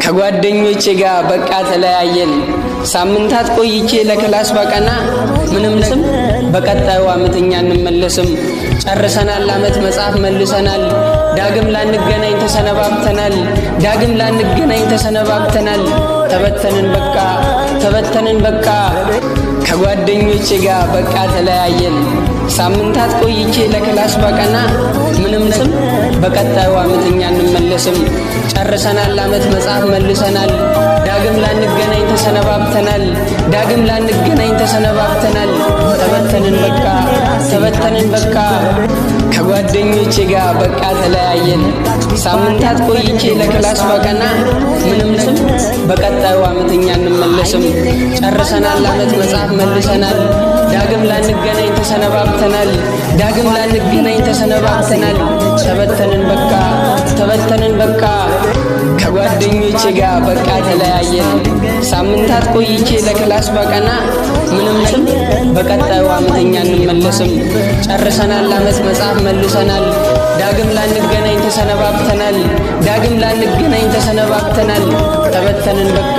ከጓደኞቼ ጋር በቃ ተለያየን። ሳምንታት ቆይቼ ለክላስ ባቀና ምንም ስም በቀጣዩ ዓመት እኛ እንመለስም። ጨርሰናል ዓመት መጽሐፍ መልሰናል። ዳግም ላንገናኝ ተሰነባብተናል። ዳግም ላንገናኝ ተሰነባብተናል። ተበተንን በቃ ከጓደኞቼ ጋር በቃ ተለያየን። ሳምንታት ቆይቼ ለክላስ ባቀና ምንም ስም በቀጣዩ ዓመት እኛ እንመለስም። ጨርሰናል ዓመት መጽሐፍ መልሰናል። ዳግም ላንገናኝ ተሰነባብተናል። ዳግም ላንገናኝ ተሰነባብተናል። ተበተንን በቃ ከጓደኞቼ ጋር በቃ ተለያየን። ሳምንታት ቆይቼ ለክላስ ባቀና ምንም ስም በቀጣዩ ዓመት እኛ እንመለስም። ጨርሰናል ዓመት መጽሐፍ መልሰናል። ዳግም ላንገናኝ ተሰነባብተናል። ዳግም ላንገናኝ ተሰነባብተናል። ተበተንን በቃ ከጓደኞቼ ጋር በቃ ተለያየን። ሳምንታት ቆይቼ ለክላስ ባቀና ምንም ስም በቀጣዩ ዓመት እኛ እንመለስም። ጨርሰናል ዓመት መጽሐፍ መልሰናል። ዳግም ላንገናኝ ተሰነባብተናል። ዳግም ላንገናኝ ተሰነባብተናል። ተበተንን በቃ